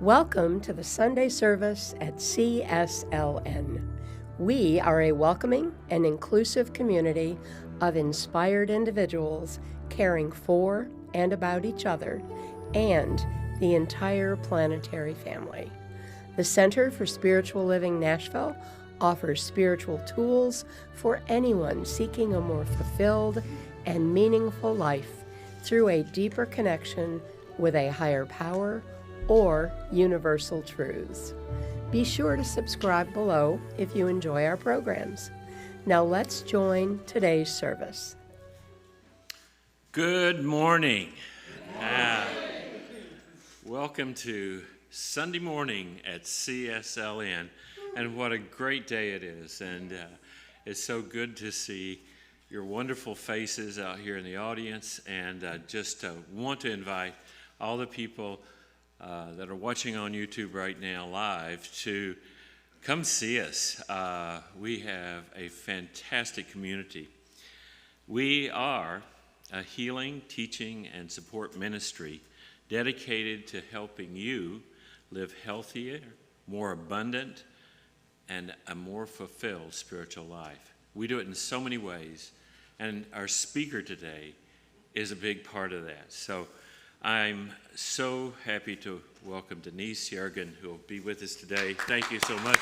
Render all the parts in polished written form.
Welcome to the Sunday service at CSLN. We are a welcoming and inclusive community of inspired individuals caring for and about each other and the entire planetary family. The Center for Spiritual Living Nashville offers spiritual tools for anyone seeking a more fulfilled and meaningful life through a deeper connection with a higher power or universal truths. Be sure to subscribe below if you enjoy our programs. Now let's join today's service. Good morning. Welcome to Sunday morning at CSLN, and what a great day it is. And it's so good to see your wonderful faces out here in the audience, and just want to invite all the people that are watching on YouTube right now live to come see us. We have a fantastic community. We are a healing, teaching, and support ministry dedicated to helping you live healthier, more abundant, and a more fulfilled spiritual life. We do it in so many ways, and our speaker today is a big part of that. So I'm so happy to welcome Denise Yeargin, who will be with us today. Thank you so much.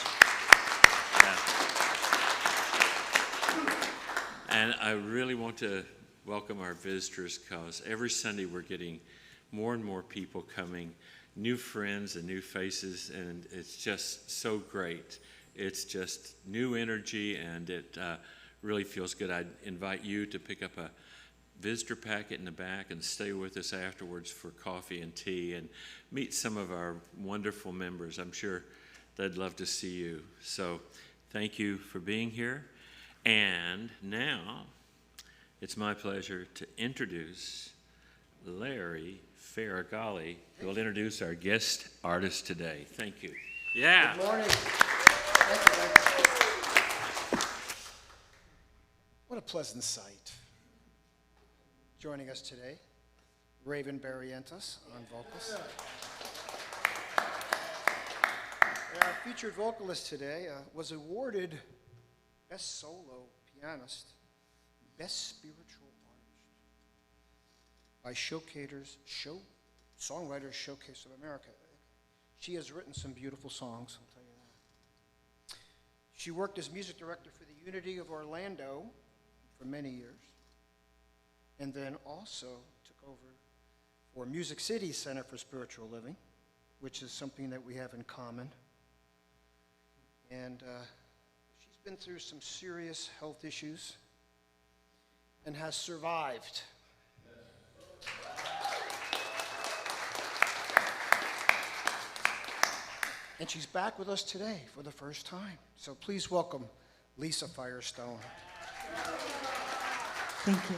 And I really want to welcome our visitors, because every Sunday we're getting more and more people coming, new friends and new faces, and it's just so great. It's just new energy, and it really feels good. I'd invite you to pick up a visitor packet in the back and stay with us afterwards for coffee and tea and meet some of our wonderful members. I'm sure they'd love to see you. So thank you for being here. And now it's my pleasure to introduce Larry Faragalli, who will introduce our guest artist today. Thank you. Yeah. Good morning. Thank you, Larry. What a pleasant sight. Joining us today, Raven Barrientos on vocals. And our featured vocalist today was awarded Best Solo Pianist, Best Spiritual Artist by Songwriters Showcase of America. She has written some beautiful songs, I'll tell you that. She worked as music director for the Unity of Orlando for many years, and then also took over for Music City Center for Spiritual Living, which is something that we have in common. And she's been through some serious health issues and has survived. And she's back with us today for the first time. So please welcome Lisa Firestone. Thank you.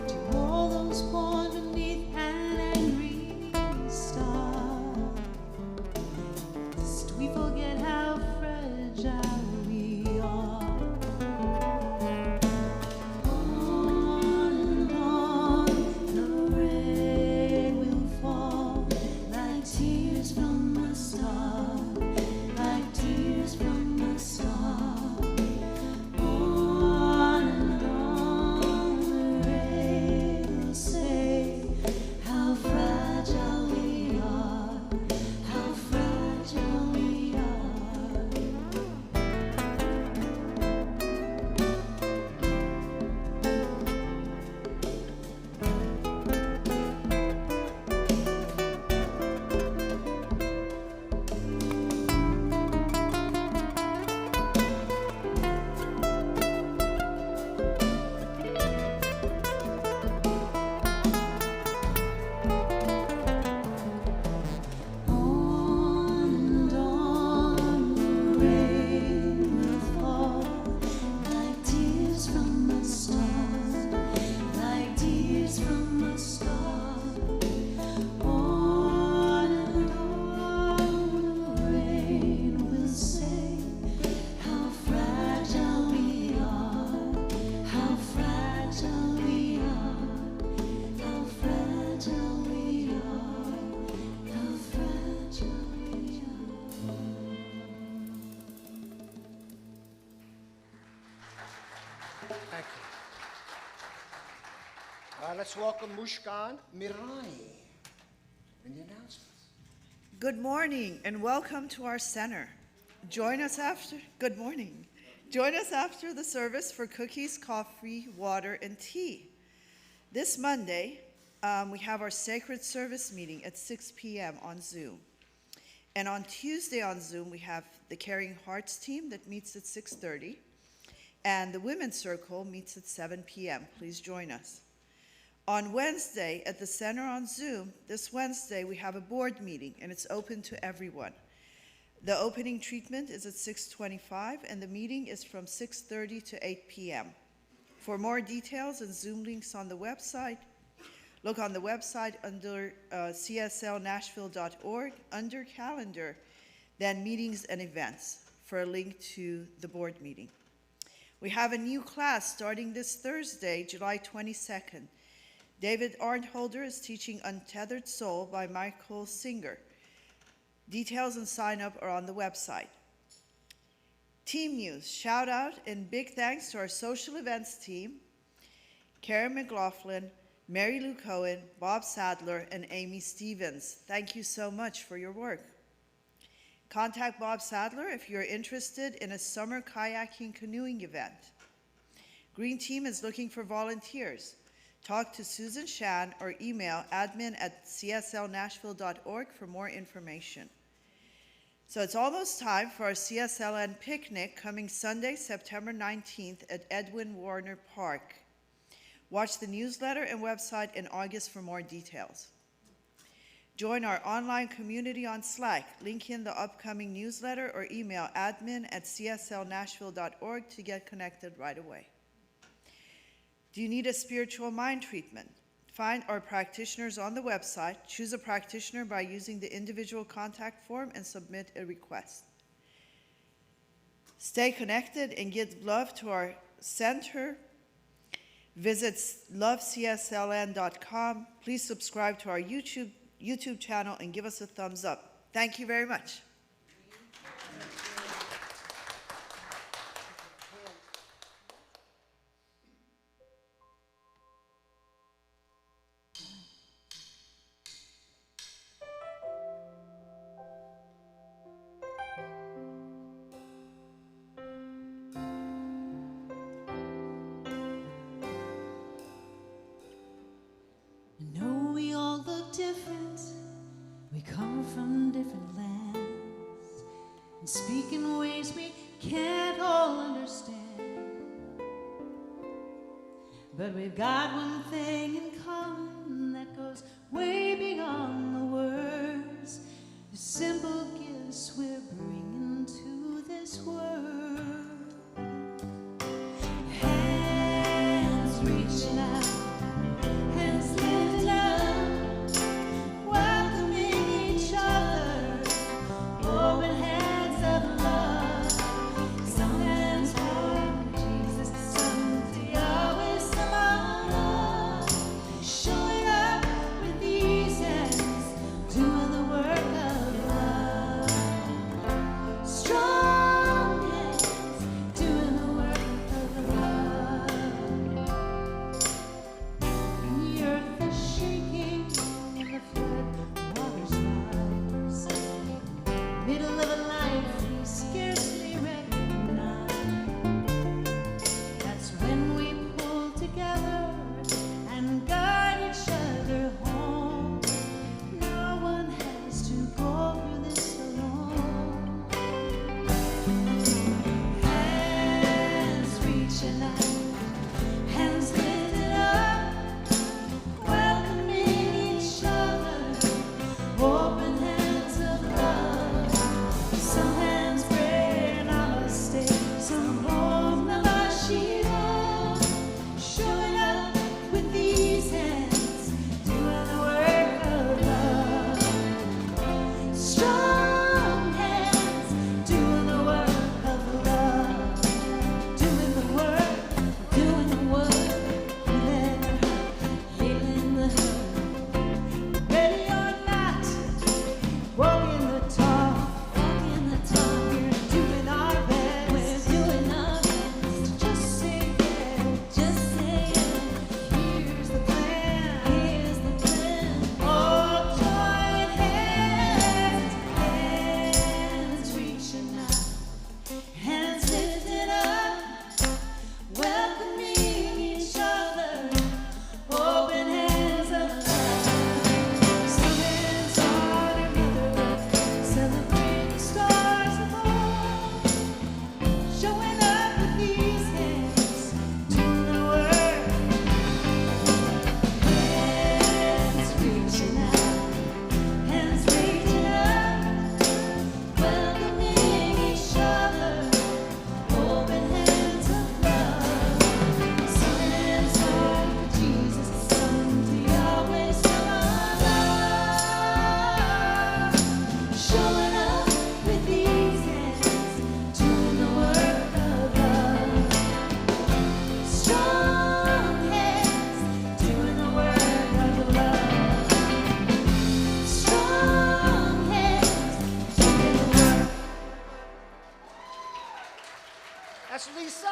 To all those born beneath an angry star. Thank you. Let's welcome Mushkan Mirani in the announcements. Good morning and welcome to our center. Good morning. Join us after the service for cookies, coffee, water, and tea. This Monday, we have our sacred service meeting at 6 p.m. on Zoom. And on Tuesday on Zoom, we have the Caring Hearts team that meets at 6:30. And the Women's Circle meets at 7 p.m. Please join us. On Wednesday at the center on Zoom, this Wednesday, we have a board meeting, and it's open to everyone. The opening treatment is at 6:25, and the meeting is from 6:30 to 8 p.m. For more details and Zoom links on the website, look on the website under cslnashville.org under calendar, then meetings and events for a link to the board meeting. We have a new class starting this Thursday, July 22nd. David Arnholder is teaching Untethered Soul by Michael Singer. Details and sign up are on the website. Team news, shout out and big thanks to our social events team, Karen McLaughlin, Mary Lou Cohen, Bob Sadler, and Amy Stevens. Thank you so much for your work. Contact Bob Sadler if you're interested in a summer kayaking canoeing event. Green Team is looking for volunteers. Talk to Susan Shan or email admin@cslnashville.org for more information. So it's almost time for our CSLN picnic coming Sunday, September 19th at Edwin Warner Park. Watch the newsletter and website in August for more details. Join our online community on Slack. Link in the upcoming newsletter or email admin@cslnashville.org to get connected right away. Do you need a spiritual mind treatment? Find our practitioners on the website. Choose a practitioner by using the individual contact form and submit a request. Stay connected and give love to our center. Visit lovecsln.com. Please subscribe to our YouTube channel and give us a thumbs up. Thank you very much. I know we all look different. We come from different lands and speak in ways we can't all understand. But we've got one thing in common that goes way beyond the words. The simple gifts we're bringing to this world. Hands reaching out. Hands lifted up, welcoming each other, open hands of love. Some hands for Jesus, some to Yahweh, some are love. Showing up with these hands, doing the work of love. That's Lisa.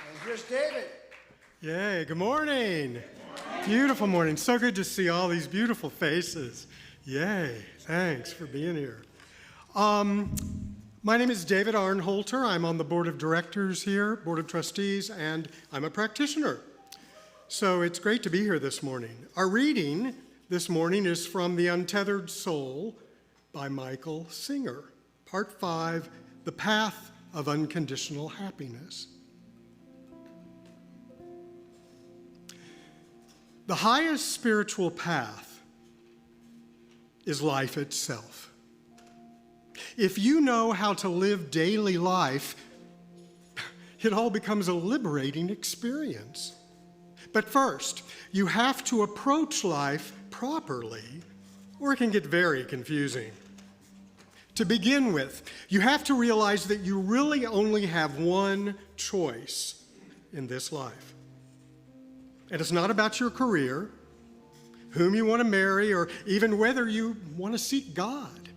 And here's David. Yay, good morning. Beautiful morning. So good to see all these beautiful faces. Yay, thanks for being here. My name is David Arnholter. I'm on the board of directors here, board of trustees, and I'm a practitioner. So it's great to be here this morning. Our reading this morning is from The Untethered Soul by Michael Singer, Part 5, The Path of Unconditional Happiness. The highest spiritual path is life itself. If you know how to live daily life, it all becomes a liberating experience. But first, you have to approach life properly, or it can get very confusing. To begin with, you have to realize that you really only have one choice in this life. And it's not about your career, whom you want to marry, or even whether you want to seek God.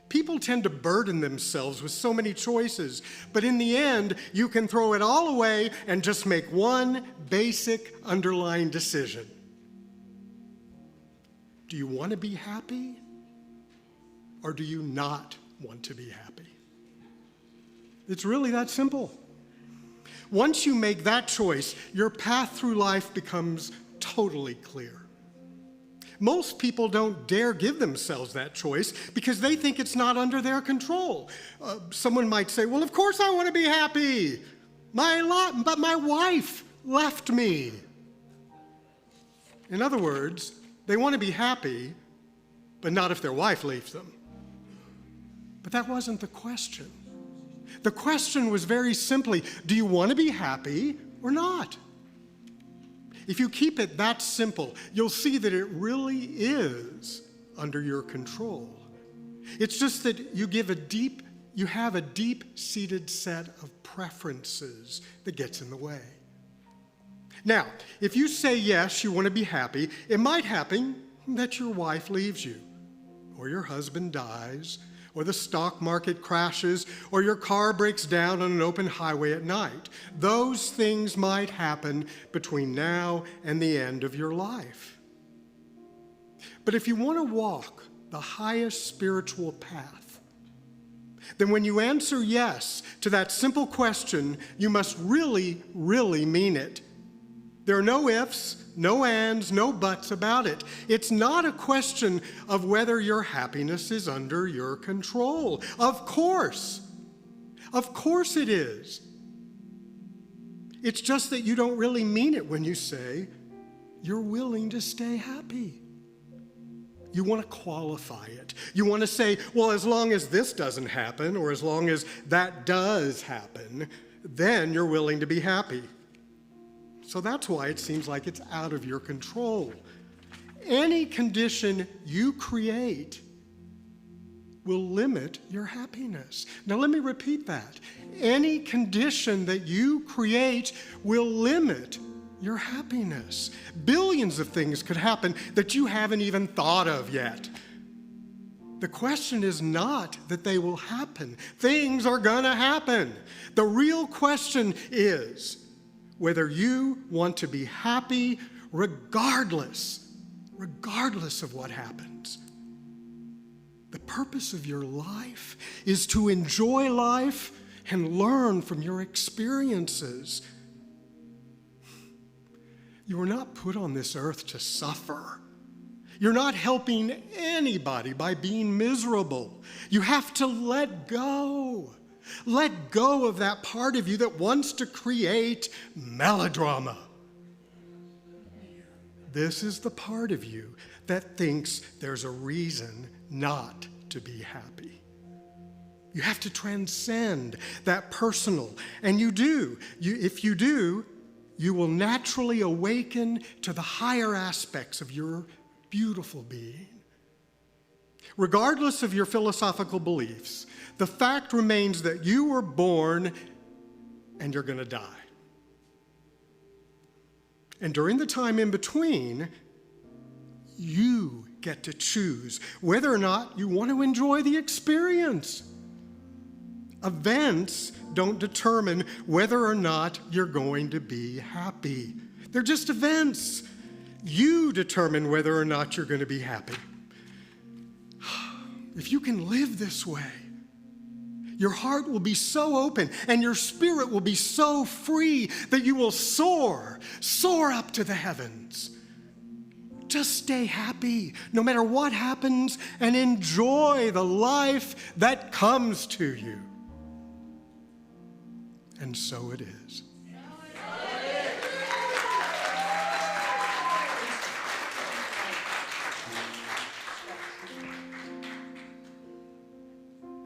People tend to burden themselves with so many choices, but in the end, you can throw it all away and just make one basic underlying decision. Do you want to be happy, or do you not want to be happy? It's really that simple. Once you make that choice, your path through life becomes totally clear. Most people don't dare give themselves that choice because they think it's not under their control. Someone might say, well, of course I want to be happy, but my wife left me. In other words, they want to be happy, but not if their wife leaves them. But that wasn't the question. The question was very simply, do you want to be happy or not? If you keep it that simple, you'll see that it really is under your control. It's just that you have a deep-seated set of preferences that gets in the way. Now, if you say yes, you want to be happy, it might happen that your wife leaves you, or your husband dies, or the stock market crashes, or your car breaks down on an open highway at night. Those things might happen between now and the end of your life. But if you want to walk the highest spiritual path, then when you answer yes to that simple question, you must really, really mean it. There are no ifs, no ands, no buts about it. It's not a question of whether your happiness is under your control. Of course it is. It's just that you don't really mean it when you say you're willing to stay happy. You want to qualify it. You want to say, well, as long as this doesn't happen, or as long as that does happen, then you're willing to be happy. So that's why it seems like it's out of your control. Any condition you create will limit your happiness. Now let me repeat that. Any condition that you create will limit your happiness. Billions of things could happen that you haven't even thought of yet. The question is not that they will happen. Things are gonna happen. The real question is whether you want to be happy regardless of what happens. The purpose of your life is to enjoy life and learn from your experiences. You are not put on this earth to suffer. You're not helping anybody by being miserable. You have to let go. Let go of that part of you that wants to create melodrama. This is the part of you that thinks there's a reason not to be happy. You have to transcend that personal, and you do. If you do, you will naturally awaken to the higher aspects of your beautiful being. Regardless of your philosophical beliefs, the fact remains that you were born and you're going to die. And during the time in between, you get to choose whether or not you want to enjoy the experience. Events don't determine whether or not you're going to be happy. They're just events. You determine whether or not you're going to be happy. If you can live this way, your heart will be so open and your spirit will be so free that you will soar up to the heavens. Just stay happy no matter what happens and enjoy the life that comes to you. And so it is.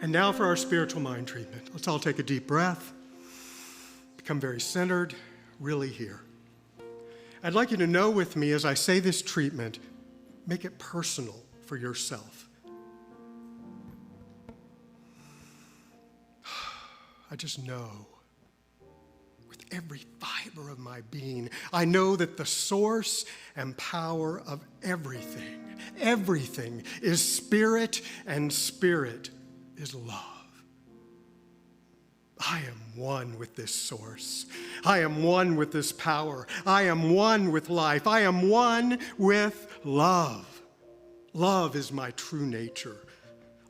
And now for our spiritual mind treatment. Let's all take a deep breath, become very centered, really here. I'd like you to know with me as I say this treatment, make it personal for yourself. I just know with every fiber of my being, I know that the source and power of everything is spirit, and spirit is love. I am one with this source. I am one with this power. I am one with life. I am one with love. Love is my true nature.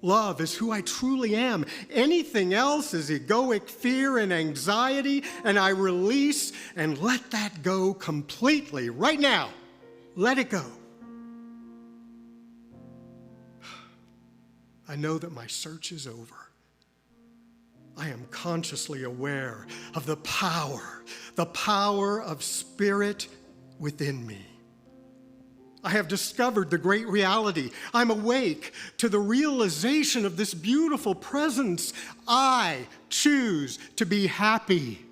Love is who I truly am. Anything else is egoic fear and anxiety, and I release and let that go completely right now. Let it go. I know that my search is over. I am consciously aware of the power of spirit within me. I have discovered the great reality. I'm awake to the realization of this beautiful presence. I choose to be happy.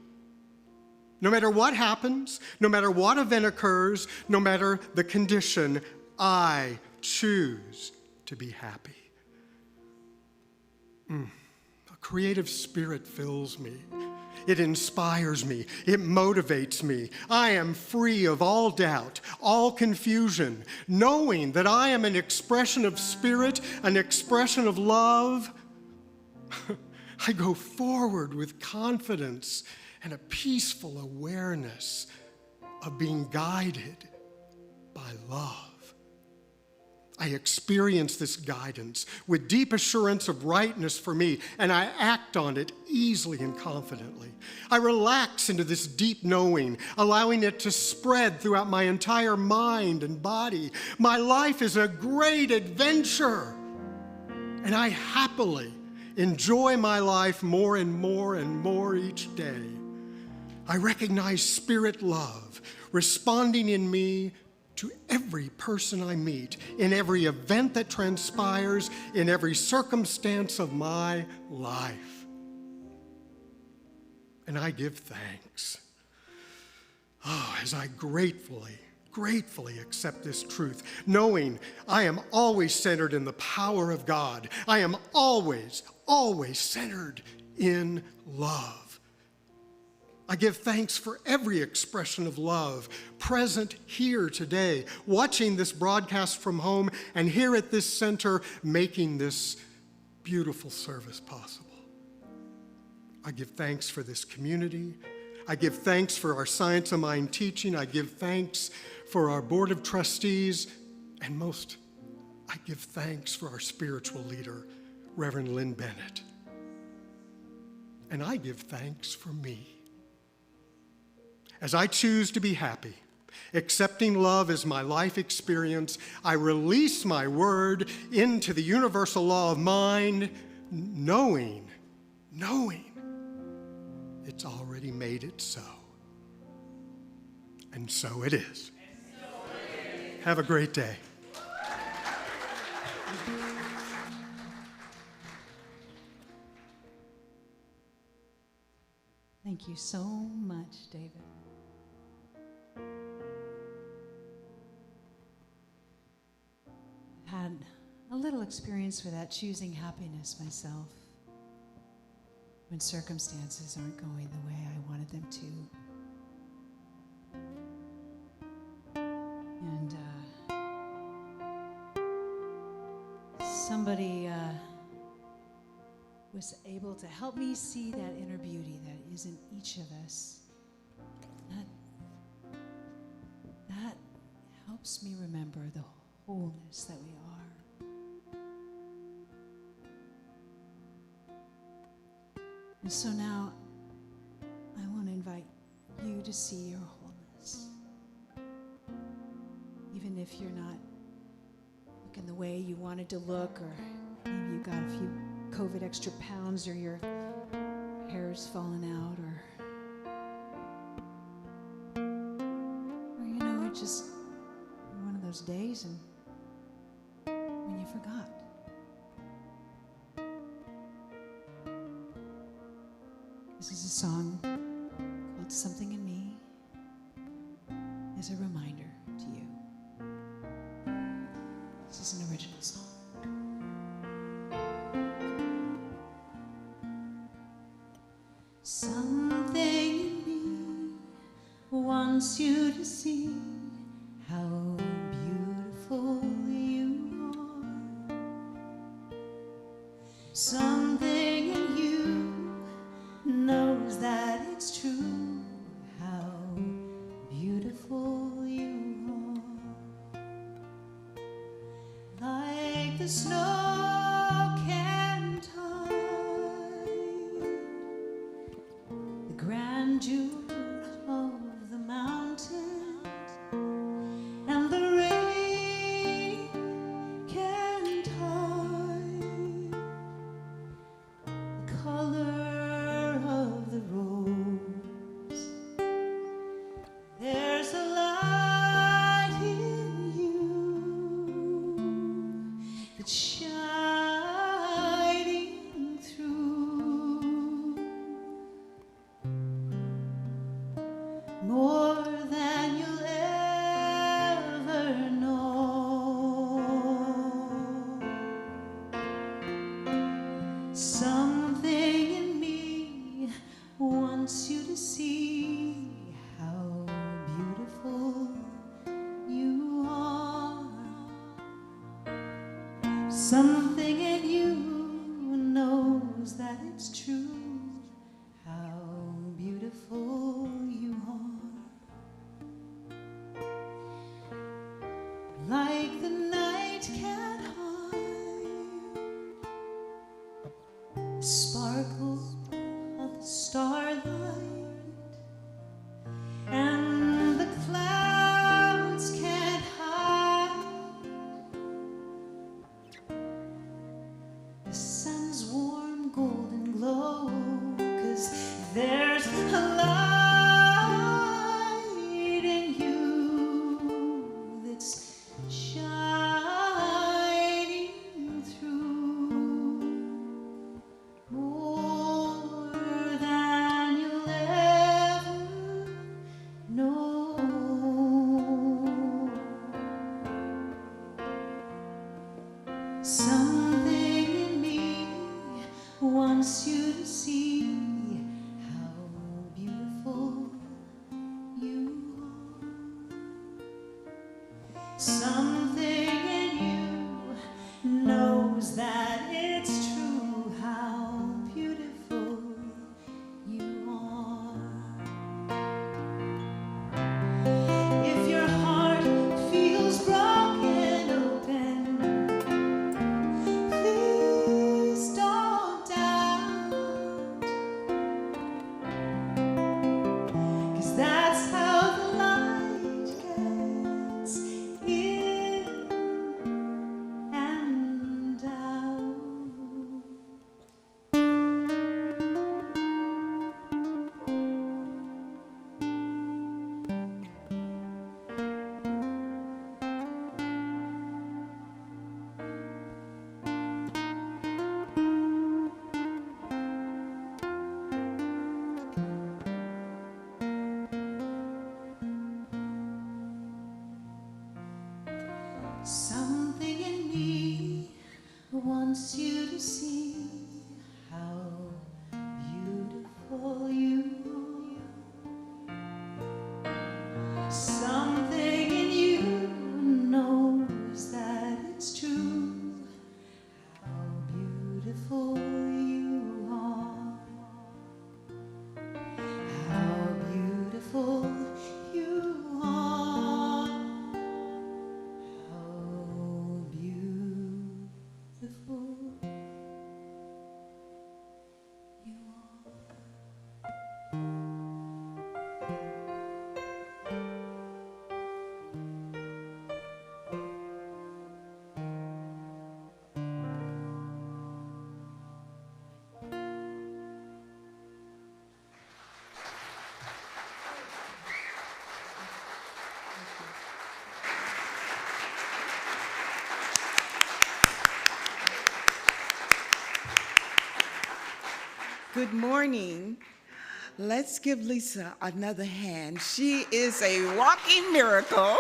No matter what happens, no matter what event occurs, no matter the condition, I choose to be happy. A creative spirit fills me. It inspires me. It motivates me. I am free of all doubt, all confusion, knowing that I am an expression of spirit, an expression of love. I go forward with confidence and a peaceful awareness of being guided by love. I experience this guidance with deep assurance of rightness for me, and I act on it easily and confidently. I relax into this deep knowing, allowing it to spread throughout my entire mind and body. My life is a great adventure, and I happily enjoy my life more and more and more each day. I recognize spirit love responding in me to every person I meet, in every event that transpires, in every circumstance of my life. And I give thanks. As I gratefully accept this truth, knowing I am always centered in the power of God. I am always centered in love. I give thanks for every expression of love present here today, watching this broadcast from home, and here at this center, making this beautiful service possible. I give thanks for this community. I give thanks for our Science of Mind teaching. I give thanks for our Board of Trustees, and most, I give thanks for our spiritual leader, Reverend Lynn Bennett. And I give thanks for me. As I choose to be happy, accepting love as my life experience, I release my word into the universal law of mind, knowing it's already made it so. And so it is. Have a great day. Thank you so much, David. I've had a little experience with that, choosing happiness myself when circumstances aren't going the way I wanted them to. And somebody was able to help me see that inner beauty that is in each of us. That helps me remember the wholeness that we are. And so now I want to invite you to see your wholeness. Even if you're not looking the way you wanted to look, or maybe you got a few COVID extra pounds, or your hair's fallen out, or it's just one of those days and when you forgot. This is a song called Something in Me, as a reminder to you. This is an original song. Something in me wants you to see how beautiful you are. Something in you knows that it's true, how beautiful you are. Like the snow can't hide the grandeur of the mountains, and the rain can't hide the color of the rose. There's a light in you that's shining through, more than you'll ever know. Something in me wants you to see how beautiful you are. Something in you knows that it's true, how beautiful you are. Like the night can't hide the sparkle of the starlight, and the clouds can't hide the sun's warm golden glow, 'cause there's a light in you that's shining through, more than you'll ever know. Something in me wants you to see how beautiful you are. Something in you knows that it's true, how beautiful you are. If your heart feels broken open, please don't doubt. Good morning. Let's give Lisa another hand. She is a walking miracle.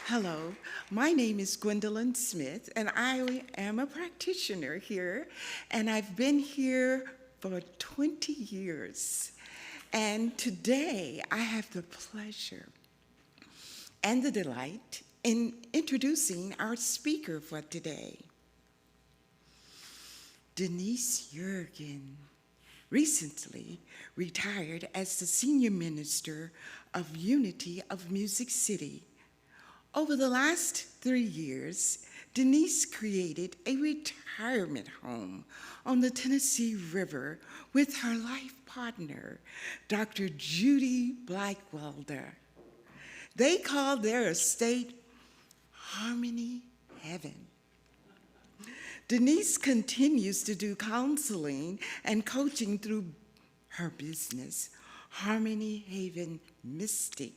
Hello, my name is Gwendolyn Smith, and I am a practitioner here, and I've been here for 20 years. And today, I have the pleasure and the delight in introducing our speaker for today. Denise Yeargin recently retired as the Senior Minister of Unity of Music City. Over the last 3 years, Denise created a retirement home on the Tennessee River with her life partner, Dr. Judy Blackwelder. They called their estate Harmony Heaven. Denise continues to do counseling and coaching through her business, Harmony Haven Mystic,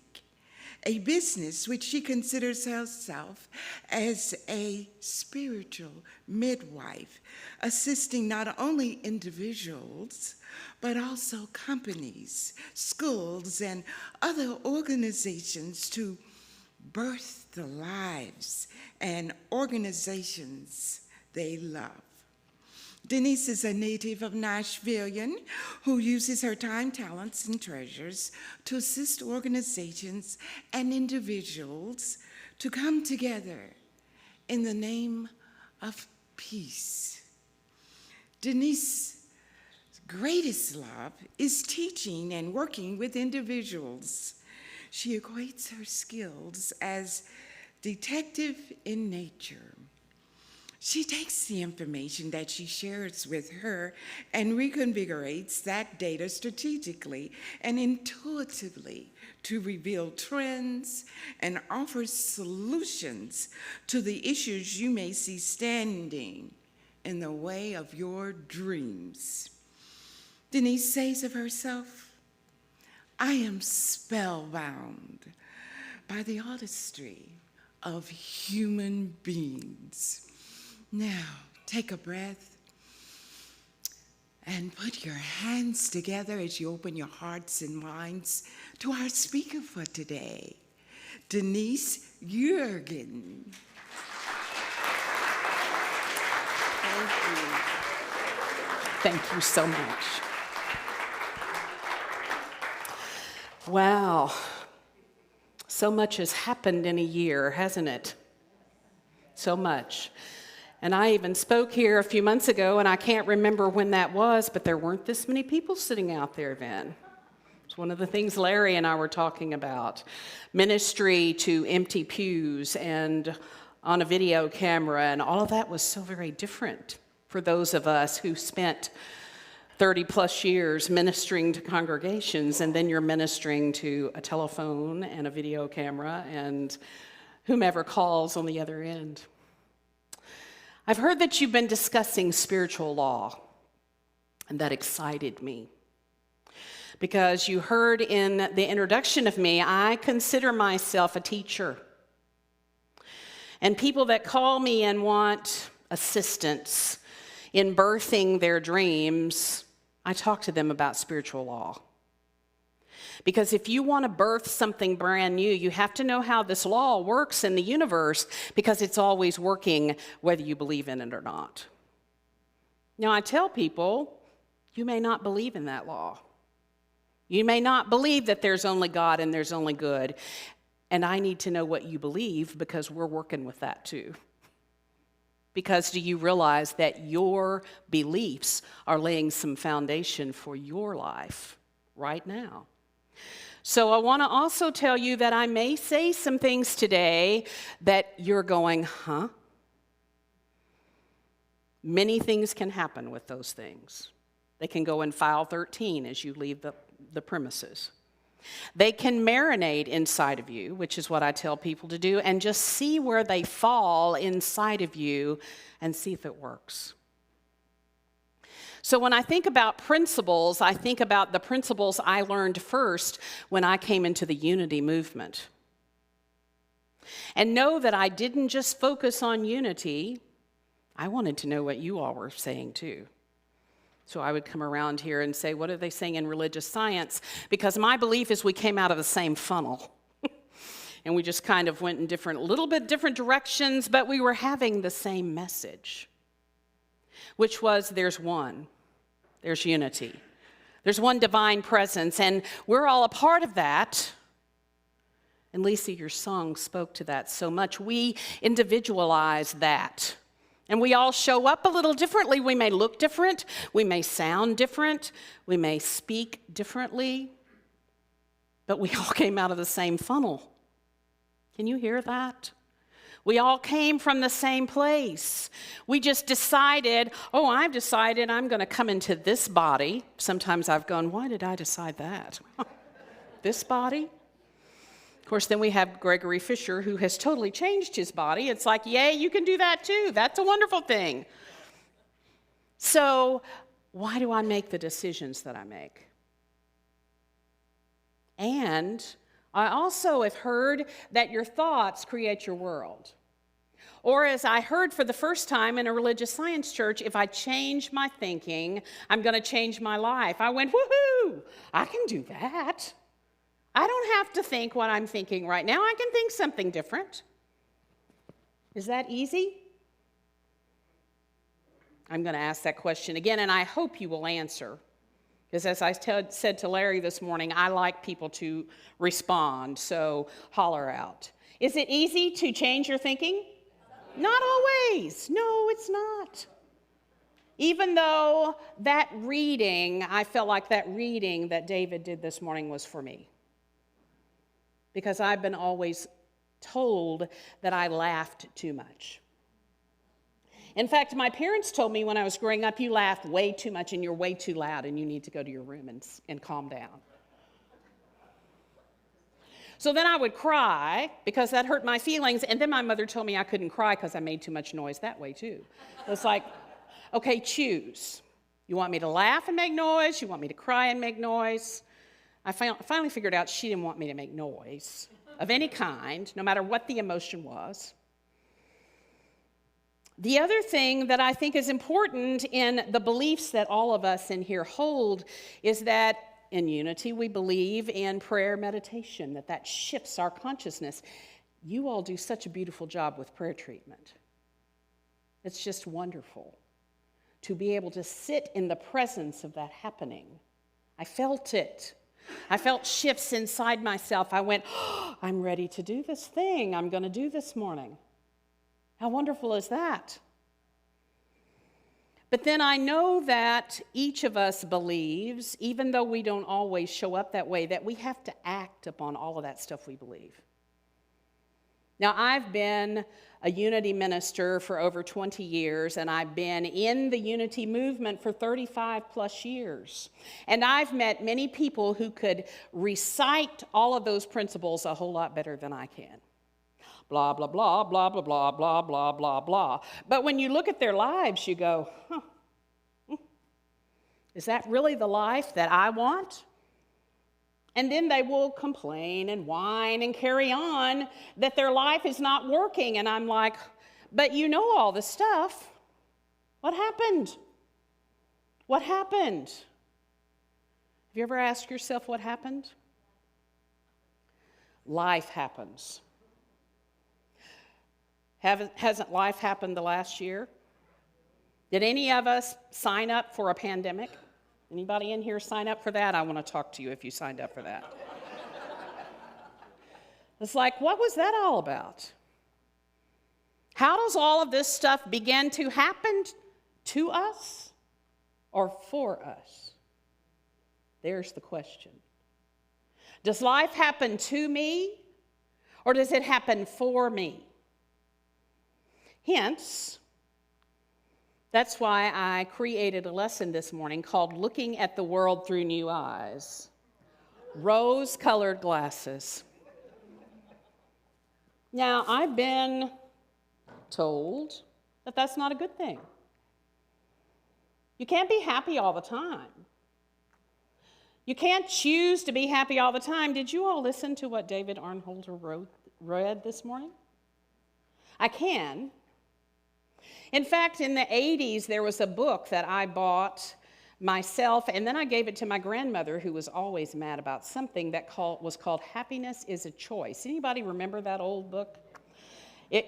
a business which she considers herself as a spiritual midwife, assisting not only individuals, but also companies, schools, and other organizations to birth the lives and organizations they love. Denise is a native of Nashville who uses her time, talents, and treasures to assist organizations and individuals to come together in the name of peace. Denise's greatest love is teaching and working with individuals. She equates her skills as detective in nature. She takes the information that she shares with her and reconfigurates that data strategically and intuitively to reveal trends and offer solutions to the issues you may see standing in the way of your dreams. Denise says of herself, "I am spellbound by the artistry of human beings." Now, take a breath and put your hands together as you open your hearts and minds to our speaker for today, Denise Yeargin. Thank you. Thank you so much. Wow. So much has happened in a year, hasn't it? So much. And I even spoke here a few months ago, and I can't remember when that was, but there weren't this many people sitting out there then. It's one of the things Larry and I were talking about. Ministry to empty pews and on a video camera, and all of that was so very different for those of us who spent 30 plus years ministering to congregations, and then you're ministering to a telephone and a video camera and whomever calls on the other end. I've heard that you've been discussing spiritual law, and that excited me. Because you heard in the introduction of me, I consider myself a teacher. And people that call me and want assistance in birthing their dreams, I talk to them about spiritual law. Because if you want to birth something brand new, you have to know how this law works in the universe, because it's always working whether you believe in it or not. Now, I tell people, you may not believe in that law. You may not believe that there's only God and there's only good. And I need to know what you believe, because we're working with that too. Because do you realize that your beliefs are laying some foundation for your life right now? So I want to also tell you that I may say some things today that you're going, huh? Many things can happen with those things. They can go in file 13 as you leave the premises. They can marinate inside of you, which is what I tell people to do, and just see where they fall inside of you and see if it works. So when I think about principles, I think about the principles I learned first when I came into the unity movement. And know that I didn't just focus on unity. I wanted to know what you all were saying too. So I would come around here and say, what are they saying in religious science? Because my belief is we came out of the same funnel. And we just kind of went in little bit different directions, but we were having the same message, which was there's one, there's unity. There's one divine presence, and we're all a part of that. And Lisa, your song spoke to that so much. We individualize that. And we all show up a little differently. We may look different. We may sound different. We may speak differently. But we all came out of the same funnel. Can you hear that? We all came from the same place. We just decided, I've decided I'm going to come into this body. Sometimes I've gone, why did I decide that? This body? Of course, then we have Gregory Fisher, who has totally changed his body. It's like, yay, you can do that too. That's a wonderful thing. So why do I make the decisions that I make? And I also have heard that your thoughts create your world. Or as I heard for the first time in a religious science church, if I change my thinking, I'm going to change my life. I went, woohoo, I can do that. I don't have to think what I'm thinking right now. I can think something different. Is that easy? I'm going to ask that question again, and I hope you will answer. Because as I said to Larry this morning, I like people to respond, so holler out. Is it easy to change your thinking? Not always. No, it's not. Even though that reading, I felt like that reading that David did this morning was for me. Because I've been always told that I laughed too much. In fact, my parents told me when I was growing up, you laugh way too much and you're way too loud and you need to go to your room and calm down. So then I would cry because that hurt my feelings, and then my mother told me I couldn't cry because I made too much noise that way too. It's like, okay, choose. You want me to laugh and make noise? You want me to cry and make noise? I finally figured out she didn't want me to make noise of any kind, no matter what the emotion was. The other thing that I think is important in the beliefs that all of us in here hold is that in unity we believe in prayer meditation, that shifts our consciousness. You all do such a beautiful job with prayer treatment. It's just wonderful to be able to sit in the presence of that happening. I felt it. I felt shifts inside myself. I went, I'm ready to do this thing I'm going to do this morning. How wonderful is that? But then I know that each of us believes, even though we don't always show up that way, that we have to act upon all of that stuff we believe. Now, I've been a unity minister for over 20 years, and I've been in the unity movement for 35 plus years. And I've met many people who could recite all of those principles a whole lot better than I can. Blah, blah, blah, blah, blah, blah, blah, blah, blah, blah. But when you look at their lives, you go, is that really the life that I want? And then they will complain and whine and carry on that their life is not working. And I'm like, but you know all this stuff. What happened? What happened? Have you ever asked yourself what happened? Life happens. Hasn't life happened the last year? Did any of us sign up for a pandemic? Anybody in here sign up for that? I want to talk to you if you signed up for that. It's like, what was that all about? How does all of this stuff begin to happen to us or for us? There's the question. Does life happen to me or does it happen for me? Hence, that's why I created a lesson this morning called Looking at the World Through New Eyes. Rose-colored glasses. Now, I've been told that that's not a good thing. You can't be happy all the time. You can't choose to be happy all the time. Did you all listen to what David Arnholder read this morning? I can. In fact, in the 80s, there was a book that I bought myself, and then I gave it to my grandmother, who was always mad about something that was called Happiness is a Choice. Anybody remember that old book?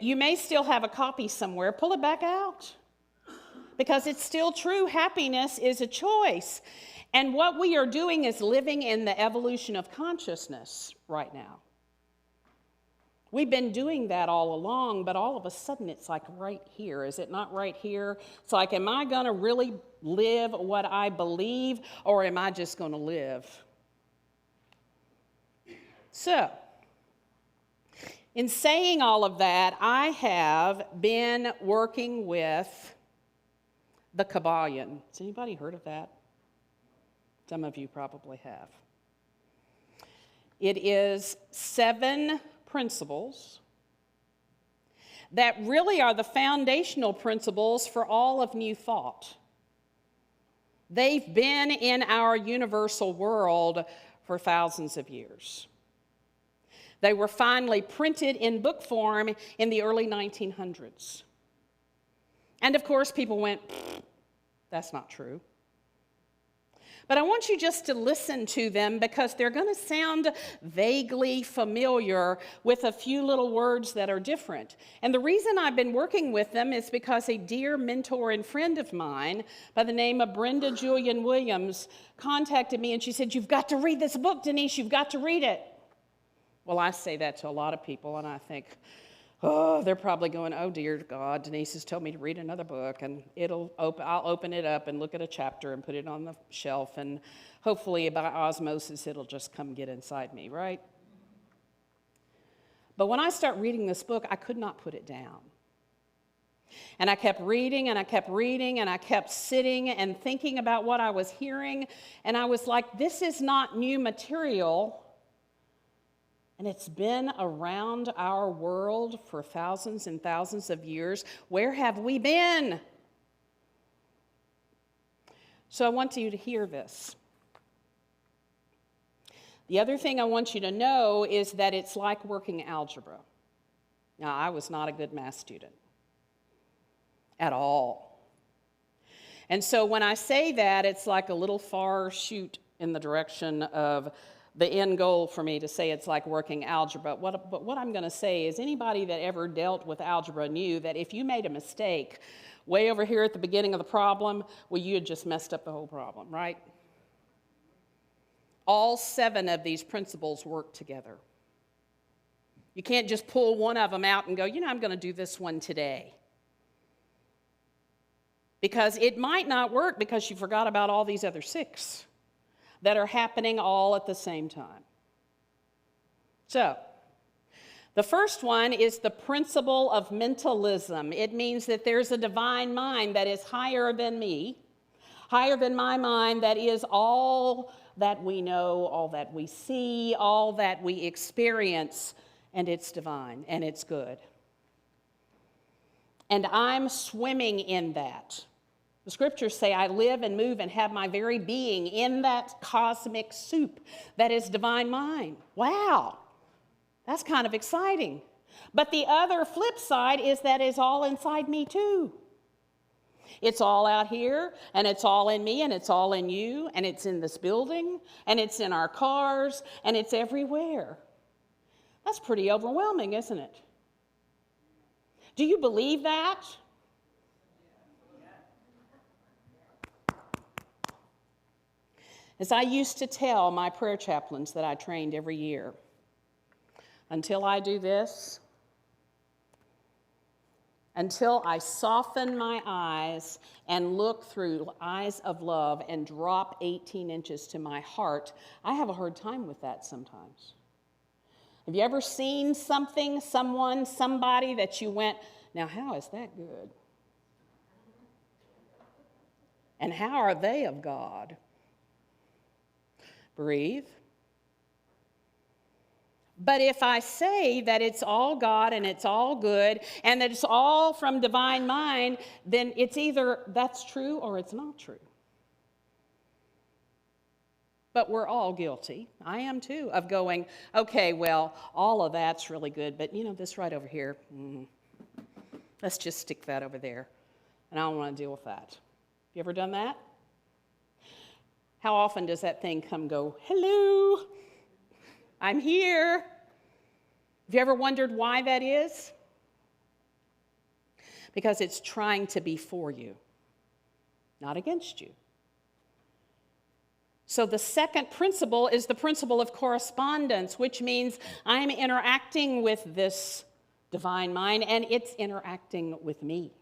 You may still have a copy somewhere. Pull it back out, because it's still true. Happiness is a choice. And what we are doing is living in the evolution of consciousness right now. We've been doing that all along, but all of a sudden it's like right here. Is it not right here? It's like, am I going to really live what I believe, or am I just going to live? So, in saying all of that, I have been working with the Kabbalion. Has anybody heard of that? Some of you probably have. It is 7 principles that really are the foundational principles for all of New Thought. They've been in our universal world for thousands of years. They were finally printed in book form in the early 1900s. And of course, people went, that's not true. But I want you just to listen to them, because they're going to sound vaguely familiar with a few little words that are different. And the reason I've been working with them is because a dear mentor and friend of mine by the name of Brenda Julian Williams contacted me, and she said, "You've got to read this book, Denise. You've got to read it." Well, I say that to a lot of people, and I think, oh, they're probably going, "Oh, dear God, Denise has told me to read another book, and I'll open it up and look at a chapter and put it on the shelf, and hopefully by osmosis it'll just come get inside me," right? But when I start reading this book, I could not put it down. And I kept reading, and I kept reading, and I kept sitting and thinking about what I was hearing, and I was like, this is not new material. And it's been around our world for thousands and thousands of years. Where have we been? So I want you to hear this. The other thing I want you to know is that it's like working algebra. Now, I was not a good math student at all. And so when I say that, it's like a little far shoot in the direction of the end goal for me to say it's like working algebra. But what I'm going to say is, anybody that ever dealt with algebra knew that if you made a mistake way over here at the beginning of the problem, well, you had just messed up the whole problem, right? All 7 of these principles work together. You can't just pull one of them out and go, I'm going to do this one today. Because it might not work, because you forgot about all these other 6 that are happening all at the same time. So, the first one is the principle of mentalism. It means that there's a divine mind that is higher than me, higher than my mind, that is all that we know, all that we see, all that we experience, and it's divine, and it's good. And I'm swimming in that. The scriptures say I live and move and have my very being in that cosmic soup that is divine mind. Wow, that's kind of exciting. But the other flip side is that it's all inside me too. It's all out here, and it's all in me, and it's all in you, and it's in this building, and it's in our cars, and it's everywhere. That's pretty overwhelming, isn't it? Do you believe that? As I used to tell my prayer chaplains that I trained every year, until I do this, until I soften my eyes and look through eyes of love and drop 18 inches to my heart, I have a hard time with that sometimes. Have you ever seen something, someone, somebody that you went, now how is that good? And how are they of God? Breathe. But if I say that it's all God and it's all good and that it's all from divine mind, then it's either that's true or it's not true. But we're all guilty, I am too, of going, okay, well, all of that's really good, but this right over here, let's just stick that over there. And I don't want to deal with that. You ever done that? How often does that thing come go, hello, I'm here? Have you ever wondered why that is? Because it's trying to be for you, not against you. So the second principle is the principle of correspondence, which means I'm interacting with this divine mind, and it's interacting with me.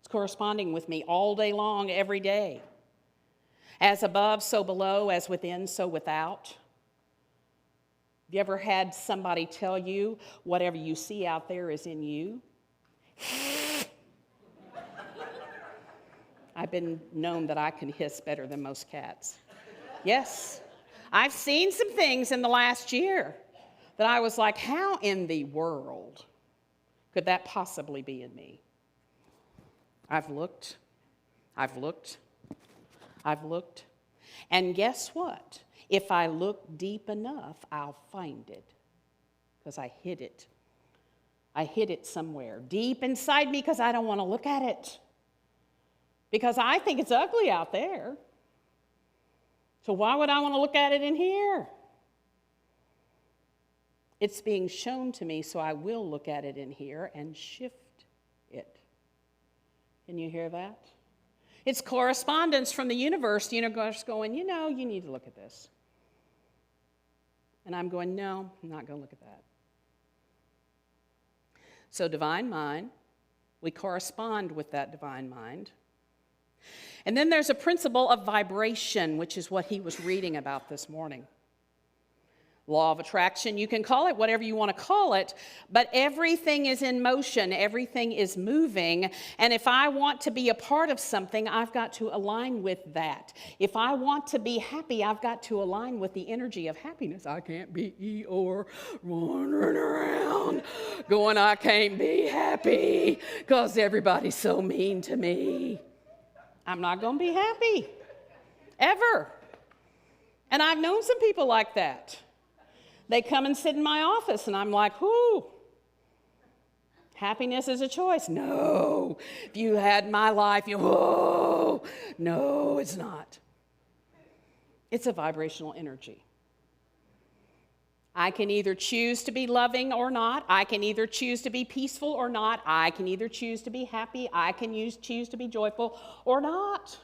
It's corresponding with me all day long, every day. As above, so below, as within, so without. Have you ever had somebody tell you whatever you see out there is in you? I've been known that I can hiss better than most cats. Yes, I've seen some things in the last year that I was like, how in the world could that possibly be in me? I've looked, and guess what? If I look deep enough, I'll find it, because I hid it. I hid it somewhere deep inside me because I don't want to look at it, because I think it's ugly out there. So why would I want to look at it in here? It's being shown to me, so I will look at it in here and shift it. Can you hear that? It's correspondence from the universe. The universe going, you need to look at this. And I'm going, no, I'm not going to look at that. So divine mind, we correspond with that divine mind. And then there's a principle of vibration, which is what he was reading about this morning. Law of attraction, you can call it whatever you want to call it, but everything is in motion, everything is moving, and if I want to be a part of something, I've got to align with that. If I want to be happy, I've got to align with the energy of happiness. I can't be Eeyore wandering around going, I can't be happy because everybody's so mean to me. I'm not going to be happy, ever. And I've known some people like that. They come and sit in my office, and I'm like, whoo, happiness is a choice. No, if you had my life, whoa, no, it's not. It's a vibrational energy. I can either choose to be loving or not. I can either choose to be peaceful or not. I can either choose to be happy. I can choose to be joyful or not.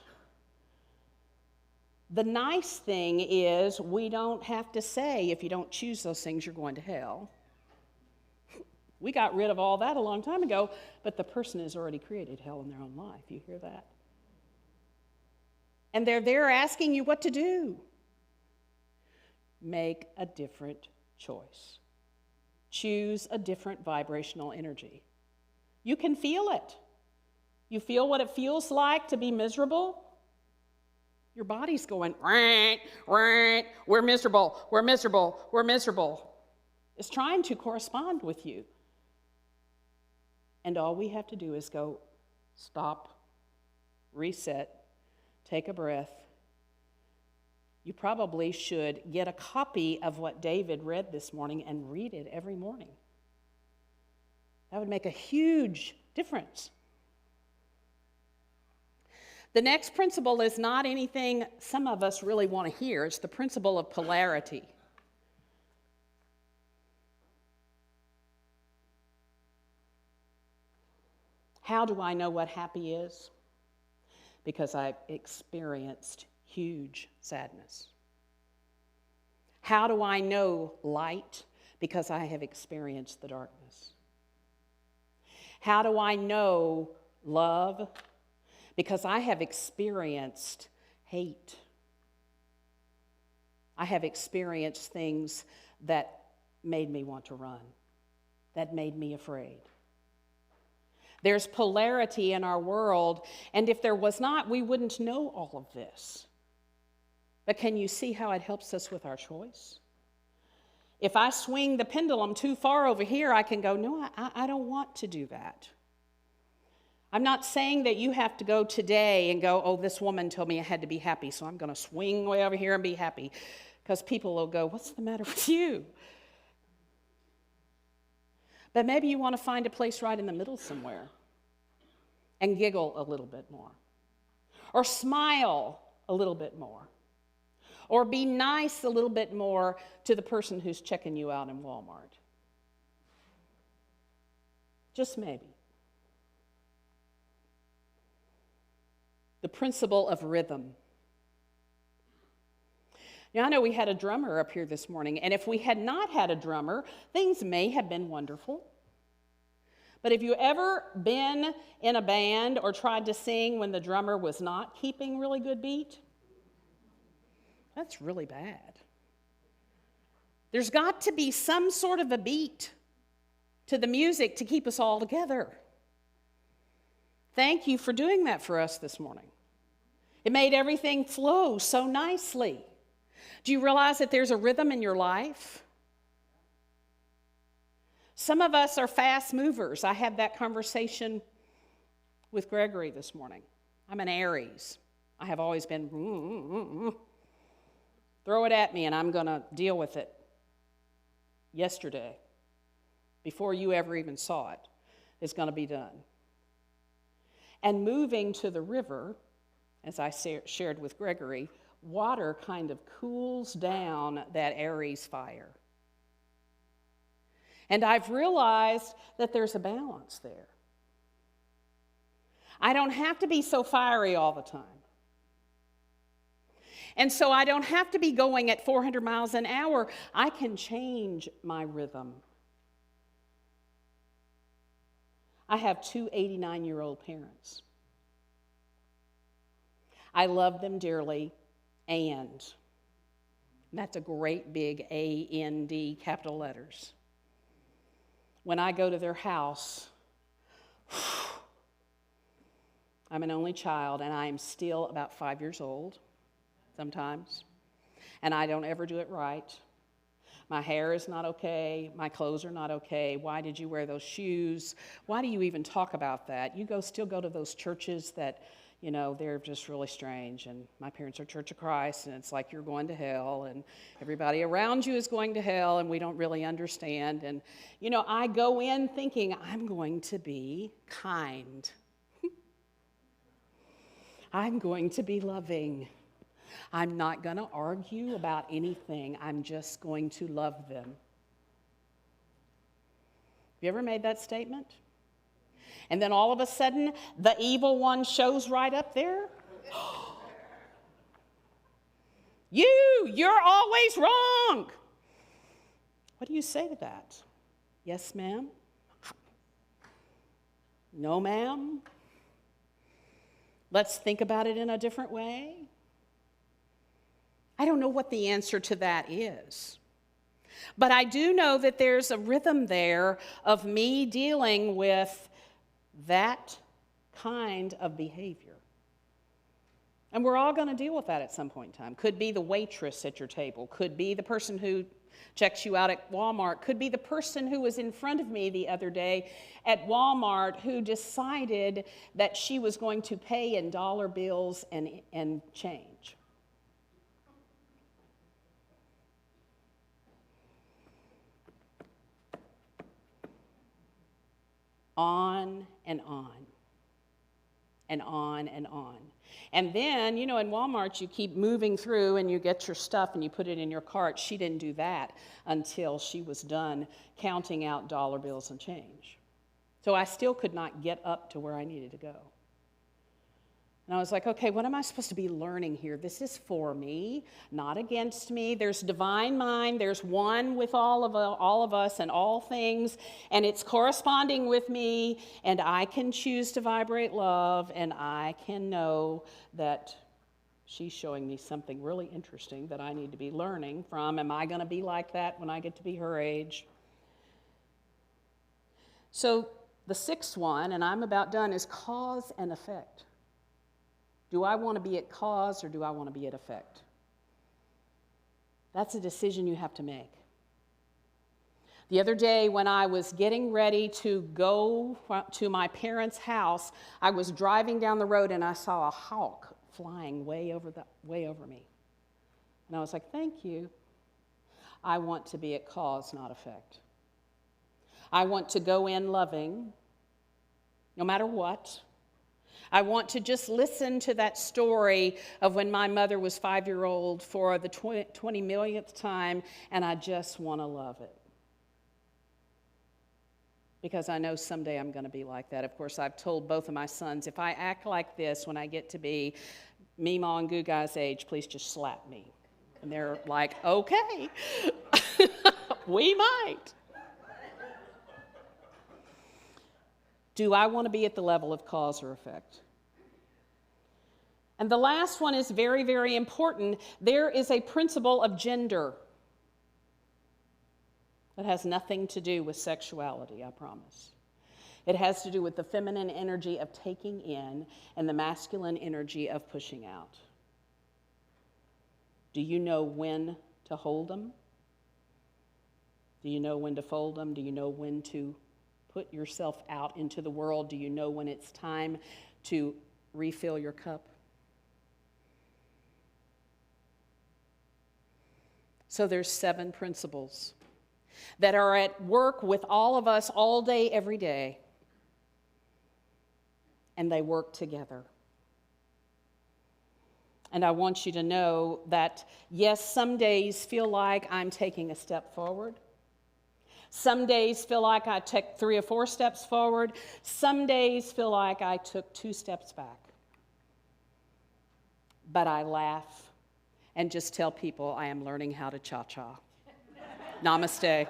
The nice thing is we don't have to say, if you don't choose those things, you're going to hell. We got rid of all that a long time ago, but the person has already created hell in their own life. You hear that? And they're there asking you what to do. Make a different choice. Choose a different vibrational energy. You can feel it. You feel what it feels like to be miserable? Your body's going, rant, rant, we're miserable, we're miserable, we're miserable. It's trying to correspond with you. And all we have to do is go, stop, reset, take a breath. You probably should get a copy of what David read this morning and read it every morning. That would make a huge difference. The next principle is not anything some of us really want to hear. It's the principle of polarity. How do I know what happy is? Because I've experienced huge sadness. How do I know light? Because I have experienced the darkness. How do I know love? Because I have experienced hate. I have experienced things that made me want to run, that made me afraid. There's polarity in our world, and if there was not, we wouldn't know all of this. But can you see how it helps us with our choice? If I swing the pendulum too far over here, I can go, no, I don't want to do that. I'm not saying that you have to go today and go, oh, this woman told me I had to be happy, so I'm going to swing way over here and be happy. Because people will go, what's the matter with you? But maybe you want to find a place right in the middle somewhere and giggle a little bit more, or smile a little bit more, or be nice a little bit more to the person who's checking you out in Walmart. Just maybe. The principle of rhythm. Now, I know we had a drummer up here this morning, and if we had not had a drummer, things may have been wonderful. But have you ever been in a band or tried to sing when the drummer was not keeping really good beat? That's really bad. There's got to be some sort of a beat to the music to keep us all together. Thank you for doing that for us this morning. It made everything flow so nicely. Do you realize that there's a rhythm in your life? Some of us are fast movers. I had that conversation with Gregory this morning. I'm an Aries. I have always been, throw it at me and I'm going to deal with it. Yesterday, before you ever even saw it, is going to be done. And moving to the river, as I shared with Gregory, water kind of cools down that Aries fire. And I've realized that there's a balance there. I don't have to be so fiery all the time. And so I don't have to be going at 400 miles an hour. I can change my rhythm. I have two 89-year-old parents. I love them dearly, and that's a great big A-N-D, capital letters. When I go to their house, I'm an only child, and I am still about 5 years old sometimes, and I don't ever do it right. My hair is not okay. My clothes are not okay. Why did you wear those shoes? Why do you even talk about that? You still go to those churches that, you know, they're just really strange. And my parents are Church of Christ, and it's like you're going to hell, and everybody around you is going to hell, and we don't really understand. And, you know, I go in thinking I'm going to be kind. I'm going to be loving. I'm not going to argue about anything. I'm just going to love them. Have you ever made that statement? And then all of a sudden, the evil one shows right up there. You're always wrong. What do you say to that? Yes, ma'am. No, ma'am. Let's think about it in a different way. I don't know what the answer to that is. But I do know that there's a rhythm there of me dealing with that kind of behavior. And we're all going to deal with that at some point in time. Could be the waitress at your table. Could be the person who checks you out at Walmart. Could be the person who was in front of me the other day at Walmart who decided that she was going to pay in dollar bills and change. On and on, and on and on. And then, you know, in Walmart, you keep moving through and you get your stuff and you put it in your cart. She didn't do that until she was done counting out dollar bills and change. So I still could not get up to where I needed to go. And I was like, okay, what am I supposed to be learning here? This is for me, not against me. There's divine mind. There's one with all of us and all things, and it's corresponding with me, and I can choose to vibrate love, and I can know that she's showing me something really interesting that I need to be learning from. Am I going to be like that when I get to be her age? So the sixth one, and I'm about done, is cause and effect. Do I want to be at cause or do I want to be at effect? That's a decision you have to make. The other day when I was getting ready to go to my parents' house, I was driving down the road and I saw a hawk flying way over me. And I was like, thank you. I want to be at cause, not effect. I want to go in loving, no matter what. I want to just listen to that story of when my mother was 5-year-old for the 20 millionth time, and I just want to love it. Because I know someday I'm going to be like that. Of course, I've told both of my sons, if I act like this when I get to be Meemaw and Gugai's age, please just slap me. And they're like, okay, we might. Do I want to be at the level of cause or effect? And the last one is very, very important. There is a principle of gender that has nothing to do with sexuality, I promise. It has to do with the feminine energy of taking in and the masculine energy of pushing out. Do you know when to hold them? Do you know when to fold them? Do you know when to put yourself out into the world? Do you know when it's time to refill your cup? So there's 7 principles that are at work with all of us all day, every day. And they work together. And I want you to know that, yes, some days feel like I'm taking a step forward. Some days feel like I took 3 or 4 steps forward. Some days feel like I took 2 steps back. But I laugh and just tell people I am learning how to cha-cha. Namaste.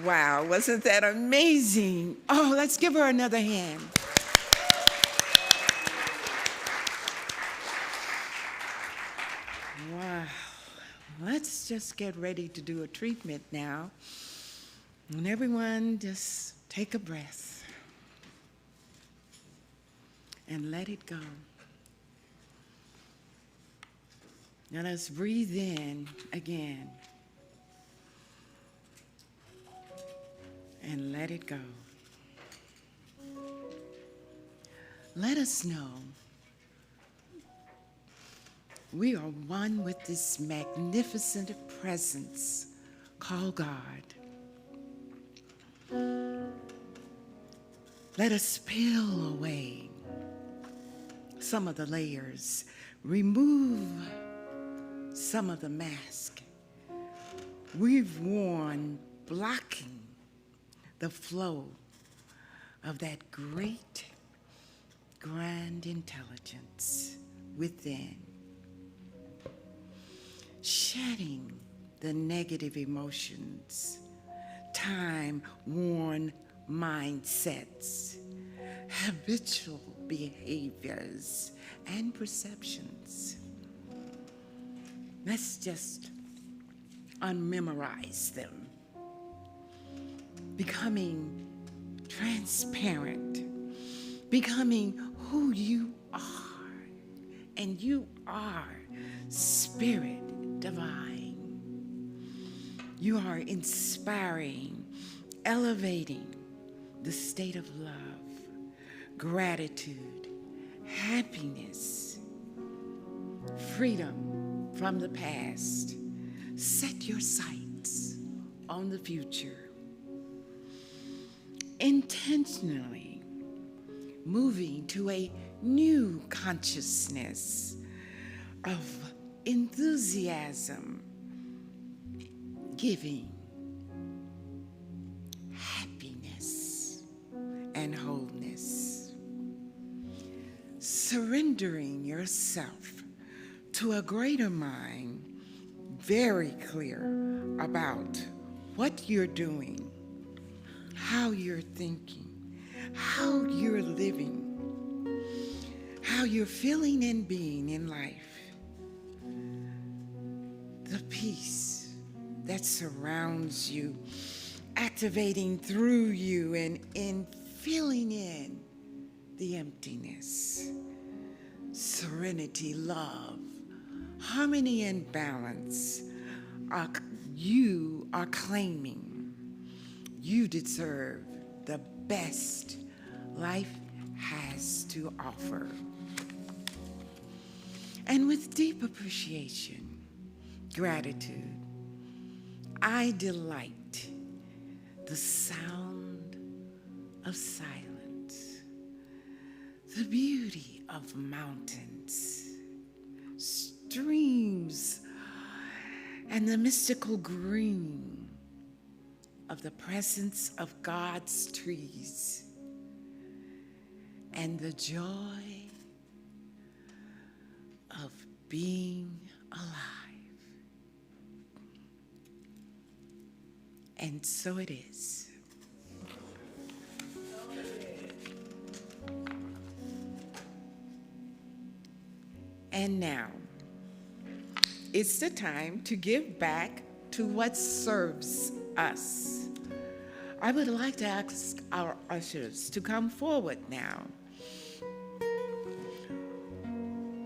Wow, wasn't that amazing? Oh, let's give her another hand. Wow. Let's just get ready to do a treatment now. And everyone just take a breath and let it go. Now let's breathe in again. And let it go. Let us know we are one with this magnificent presence called God. Let us peel away some of the layers, remove some of the mask we've worn, blocking the flow of that great, grand intelligence within. Shedding the negative emotions, time-worn mindsets, habitual behaviors, and perceptions. Let's just unmemorize them. Becoming transparent, becoming who you are. And you are spirit divine. You are inspiring, elevating the state of love, gratitude, happiness, freedom from the past. Set your sights on the future. Intentionally moving to a new consciousness of enthusiasm, giving, happiness, and wholeness. Surrendering yourself to a greater mind, very clear about what you're doing, how you're thinking, how you're living, how you're feeling and being in life. The peace that surrounds you, activating through you and filling in the emptiness. Serenity, love, harmony, and balance you are claiming. You deserve the best life has to offer. And with deep appreciation, gratitude, I delight the sound of silence, the beauty of mountains, streams, and the mystical green of the presence of God's trees, and the joy of being alive. And so it is. And now, it's the time to give back to what serves us. I would like to ask our ushers to come forward now.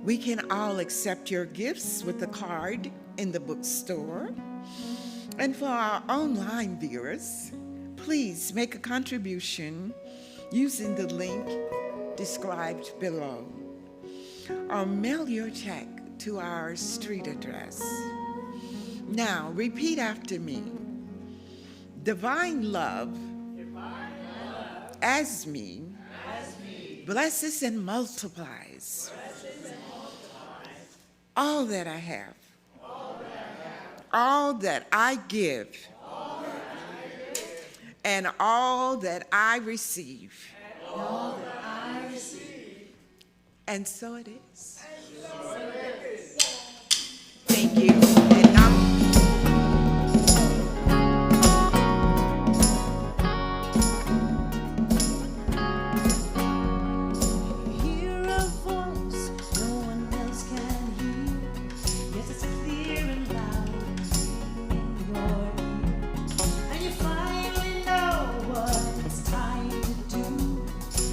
We can all accept your gifts with the card in the bookstore. And for our online viewers, please make a contribution using the link described below, or mail your check to our street address. Now, repeat after me. Divine love, as me, blesses and multiplies all that I have. All that I give, and all that I receive. And so it is. Thank you. And now, Hear a voice no one else can hear. Yes, it's clear and loud in your ear. And you finally know what it's time to do.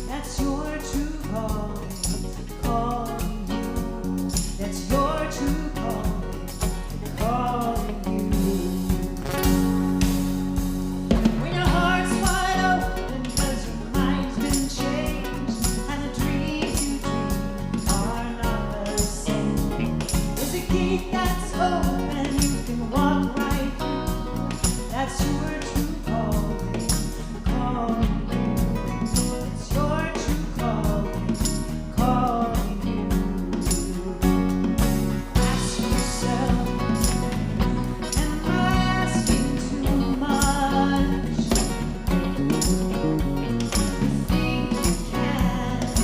That's your true calling you. That's your true calling you. When your heart's wide open 'cause your mind's been changed and the dreams you dream are not the same. There's a gate that's open, you can walk right through. That's your true calling you. It's your true calling you. Ask yourself, am I asking too much? You think you can't,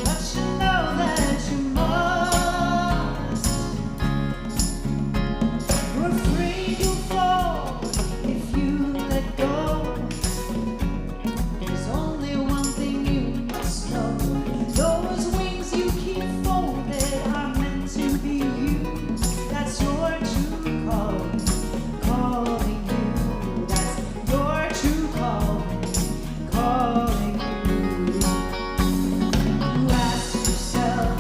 but you know that you must. You're afraid you'll fall if you let go. There's only one thing you must know. Those wings you keep folded are meant to be used. That's your true calling you. That's your true calling you. You ask yourself,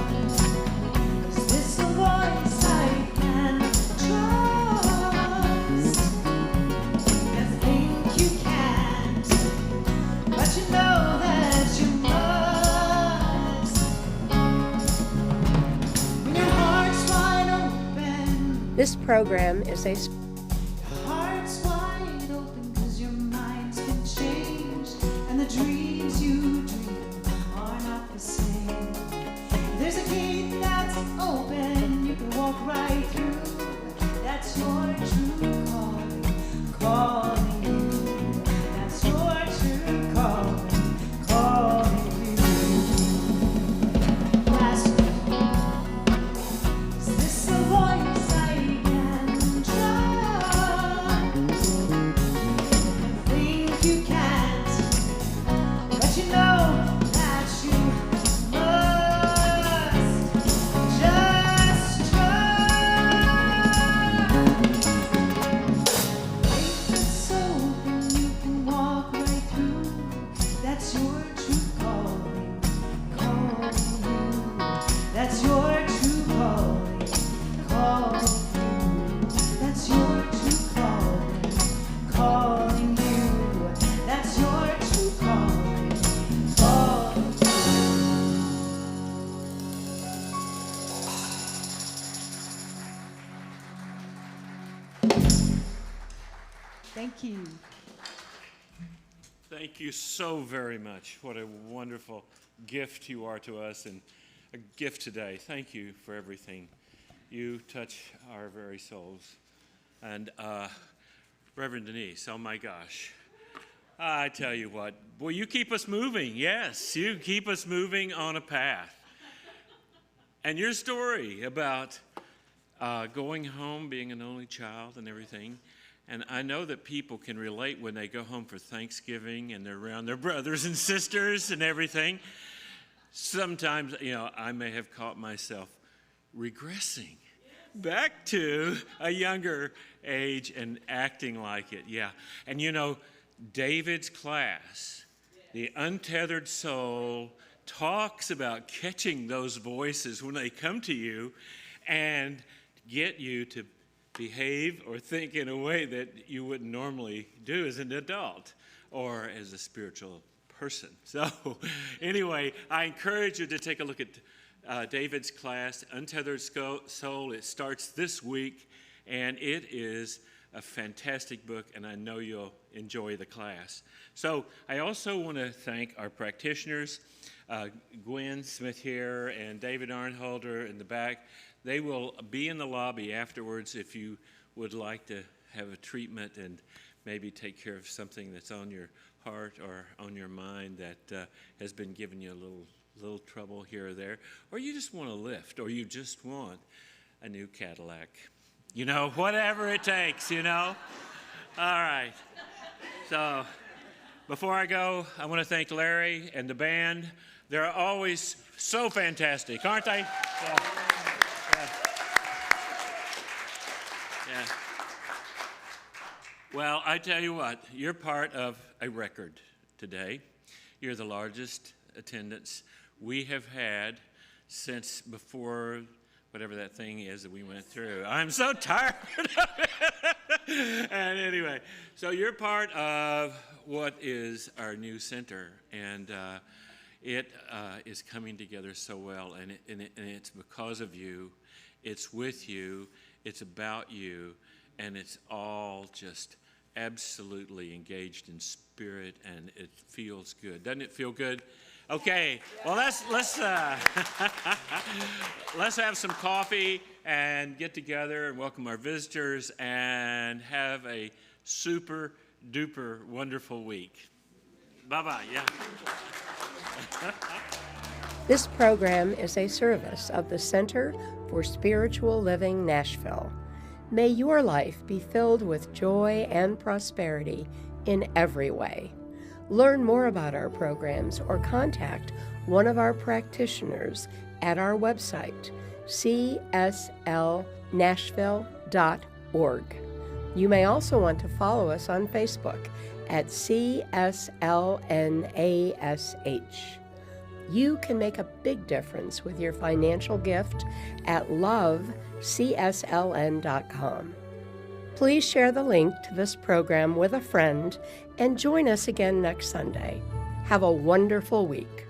is this a voice I can trust? You think you can't, but you know that you must. When your heart's wide open, This program is a heart's wide open 'cause your mind's been changed and the dreams you dream are not the same. There's a gate that's open, you can walk right through. That's your true calling you. That's your true calling you. Ask me, is this a voice I can trust? You think you can't, but you know that you must. Just trust. Thank you. Thank you so very much. What a wonderful gift you are to us, and a gift today. Thank you for everything. You touch our very souls. And Reverend Denise, oh my gosh. I tell you what, boy, you keep us moving. Yes, you keep us moving on a path. And your story about going home, being an only child and everything, and I know that people can relate when they go home for Thanksgiving and they're around their brothers and sisters and everything. Sometimes, I may have caught myself regressing back to a younger age and acting like it. Yeah. And David's class, the untethered soul, talks about catching those voices when they come to you and get you to behave or think in a way that you wouldn't normally do as an adult or as a spiritual person. So anyway, I encourage you to take a look at David's class, Untethered Soul. It starts this week, and it is a fantastic book, and I know you'll enjoy the class. So I also want to thank our practitioners, Gwen Smith here and David Arnholder in the back. They will be in the lobby afterwards if you would like to have a treatment and maybe take care of something that's on your heart or on your mind that has been giving you a little trouble here or there, or you just want a lift, or you just want a new Cadillac. Whatever it takes, All right. So before I go, I want to thank Larry and the band. They're always so fantastic, aren't they? Yeah. Yeah. Well, I tell you what, you're part of a record today. You're the largest attendance we have had since before whatever that thing is that we went through. I'm so tired of it. And anyway, so you're part of what is our new center, and it is coming together so well, and it's because of you, it's with you, it's about you, and it's all just absolutely engaged in spirit, and it feels good. Doesn't it feel good? Okay, well, let's let's have some coffee and get together and welcome our visitors and have a super duper wonderful week. Bye-bye, yeah. This program is a service of the Center for Spiritual Living Nashville. May your life be filled with joy and prosperity in every way. Learn more about our programs or contact one of our practitioners at our website, cslnashville.org. You may also want to follow us on Facebook at CSLNASH. You can make a big difference with your financial gift at lovecsln.com. Please share the link to this program with a friend and join us again next Sunday. Have a wonderful week.